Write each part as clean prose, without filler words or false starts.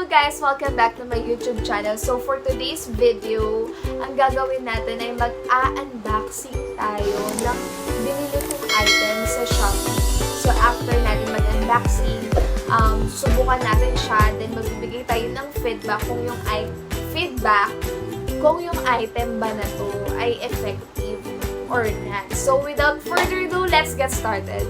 guys! Welcome back to my YouTube channel. So for today's video, ang gagawin natin ay mag-a-unboxing tayo ng binili kong item sa Shopee. So after natin mag-unboxing, subukan natin siya, then magbibigay tayo ng feedback kung yung item ba na to ay effective or not. So without further ado, let's get started.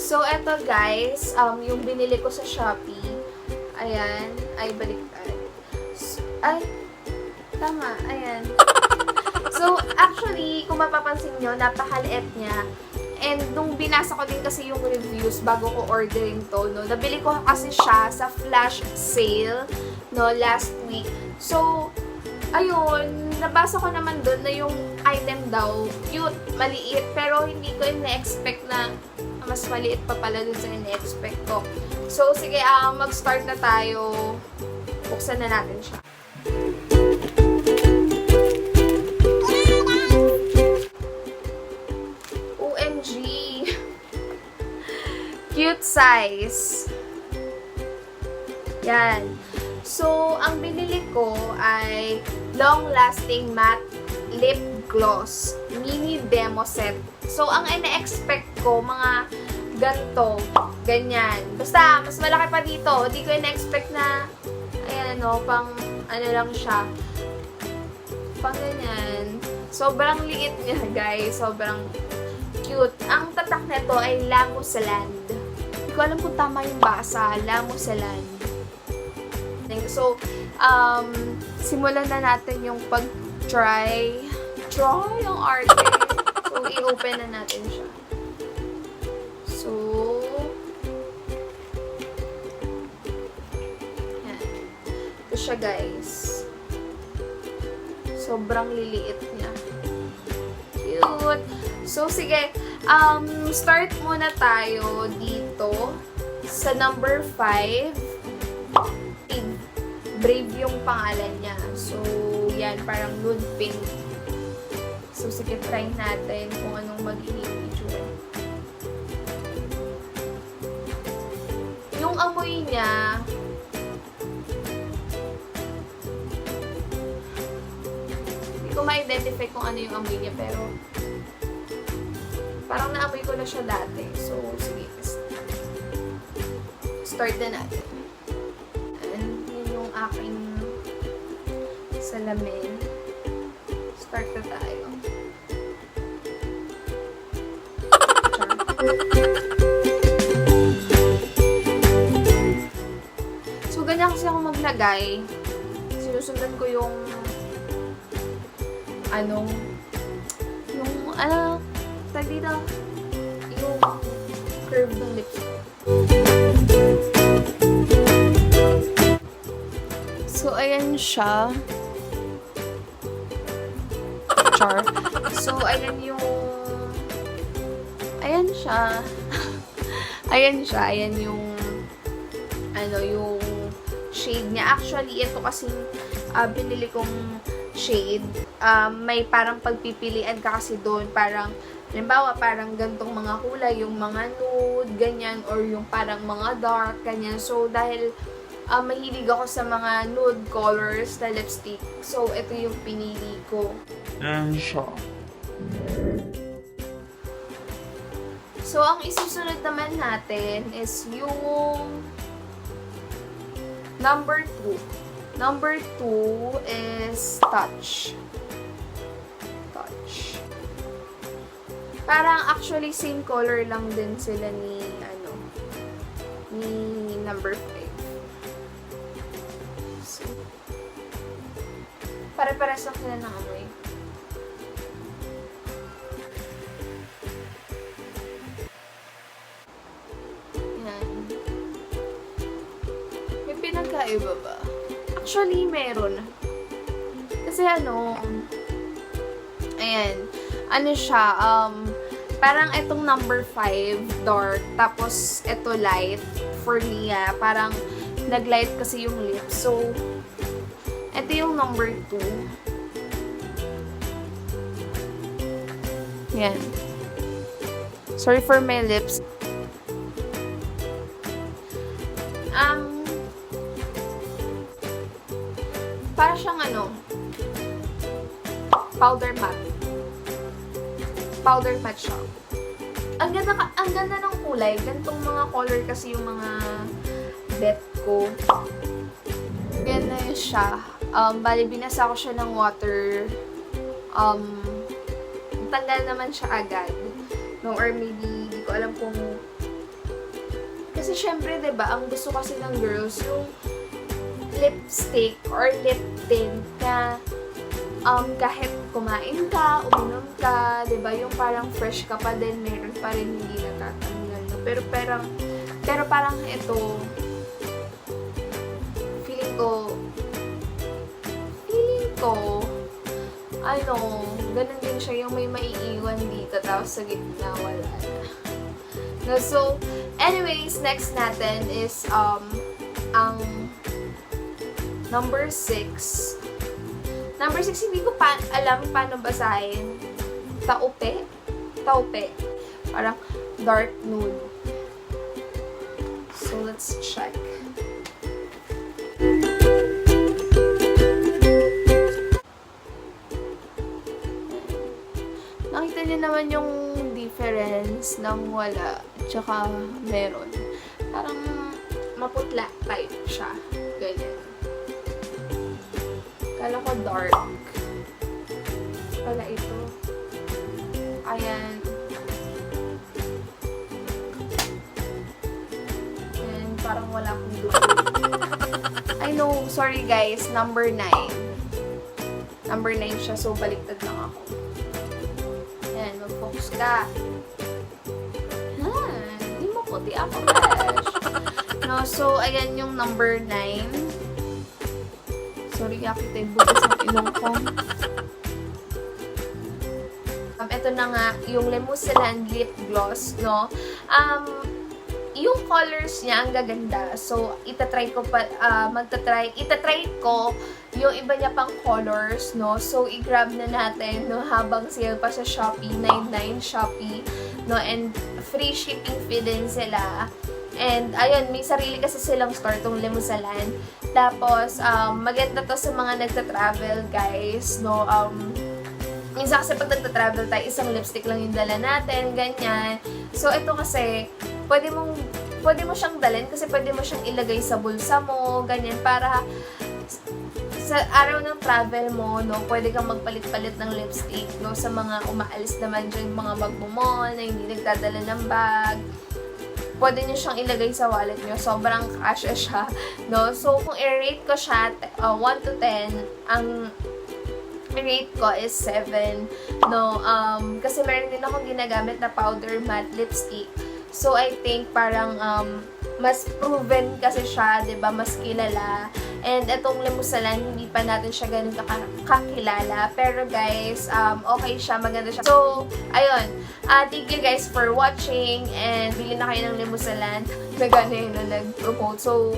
So, eto guys, yung binili ko sa Shopee, ayan, ay baliktad. Ay, tama, ayan. So, actually, kung mapapansin nyo, napakaliit niya. And nung binasa ko din kasi yung reviews bago ko ordering to, no, nabili ko kasi siya sa flash sale, no, last week. So, ayun, nabasa ko naman doon na yung item daw, cute, maliit, pero hindi ko ina-expect na mas maliit pa pala dun sa ina-expect ko. So, sige, mag-start na tayo. Buksan na natin siya. OMG! Cute size! Yan. So, ang binili ko ay long-lasting matte lip gloss mini demo set. So, ang ina-expect ko, mga ganito, ganyan. Basta, mas malaki pa dito. Hindi ko ina-expect na, ayan o, pang, ano lang siya, pang ganyan. Sobrang liit niya, guys. Sobrang cute. Ang tatak nito ay LAMUSELAND. Hindi ko alam kung tama yung basa. LAMUSELAND. So, simulan na natin yung pag-try yung arte. So, i-open na natin siya. So, yan. Ito siya, guys. Sobrang liliit niya. Cute. So, sige. Start muna tayo dito sa number 5. Brave yung pangalan niya. So, yan. Parang nude pink. So, sige, try natin kung anong magiging itsura. Yung amoy niya, hindi ko ma-identify kung ano yung amoy niya, pero parang naamoy ko na siya dati. So, sige, start na natin. And yun yung aking salamin. Start na tayo. So, ganyan kasi ako maglagay. Sinusundan ko yung tag dito, yung curve ng lips ko. So, ayan siya. So, ayan yung ayan yung yung shade niya. Actually, ito kasi binili kong shade. May parang pagpipilian ka kasi doon. Parang, halimbawa, parang gantong mga kulay, yung mga nude, ganyan, or yung parang mga dark, ganyan. So, dahil mahilig ako sa mga nude colors na lipstick. So, ito yung pinili ko. Yan siya. So, ang isusunod naman natin is yung number 2. Number 2 is Touch. Touch. Parang actually same color lang din sila ni number 5. So, pare-pares lang sila ng amoy. Pinagkaiba ba? Actually, meron. Kasi ayan, siya, parang itong number 5, dark, tapos ito light, for Nia, parang nag-light kasi yung lips. So, ito yung number 2. Yan. Sorry for my lips. Para siyang powder matte. Powder matte siya. Ang ganda ng kulay. Gantong mga color kasi yung mga bet ko. Ganda yun siya. Bali, binasa ko siya ng water. Tanggal naman siya agad. No, or maybe, di ko alam kung... Kasi syempre, diba, ang gusto kasi ng girls, yung lipstick or lip tint na kahit kumain ka, uminom ka, diba, yung parang fresh ka pa din, meron pa rin hindi natatanggal. No? Pero parang ito, feeling ko, ganun din siya, yung may maiiwan dito, tapos sa gitna, wala na. No, so, anyways, next natin is, ang number 6. Number 6, hindi ko alam paano basahin. Taupe. Parang dark nude. So, let's check. Nakita niyo naman yung difference ng wala tsaka meron. Parang maputla type siya. Ganyan. Kala ko dark. Pala ito. Ayan. Ayan, parang wala akong dugo. I know, sorry guys, number 9. Number 9 siya, so baliktad lang ako. Ayan, mag-focus ka. Hindi mo puti ako, gosh. No, so, ayan yung number 9. Sorry, kita yung bukas ng ilong ko. Ito na nga, yung LAMUSELAND lip gloss, no? Yung colors niya, ang gaganda. So, itatry ko yung iba niya pang colors, no? So, i-grab na natin, no? Habang sale pa sa Shopee, 99 Shopee, no? And free shipping fee din sila. And, ayun, may sarili kasi silang store tong LAMUSELAND. Tapos, maganda to sa mga nagta-travel, guys, no? Minsan kasi pag nagta-travel tayo, isang lipstick lang yung dala natin, ganyan. So, ito kasi, pwede mo siyang dalhin kasi pwede mo siyang ilagay sa bulsa mo, ganyan, para sa araw ng travel mo, no, pwede kang magpalit-palit ng lipstick, no, sa mga umaalis naman dyan, mga bag mo na hindi nagdadala ng bag. Pwede nyo siyang ilagay sa wallet nyo. Sobrang kasya siya, no. So, kung i-rate ko siya, 1 to 10, ang rate ko is 7, no, kasi meron din akong ginagamit na powder matte lipstick. So, I think parang mas proven kasi siya, 'di ba? Mas kilala. And itong LAMUSELAND, hindi pa natin siya ganun kakilala. Pero guys, okay siya, maganda siya. So, ayun. Thank you guys for watching. And bili na kayo ng LAMUSELAND na gano'n na nag-promote. So,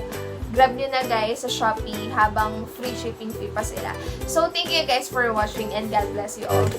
grab nyo na guys sa Shopee habang free shipping fee pa sila. So, thank you guys for watching and God bless you all.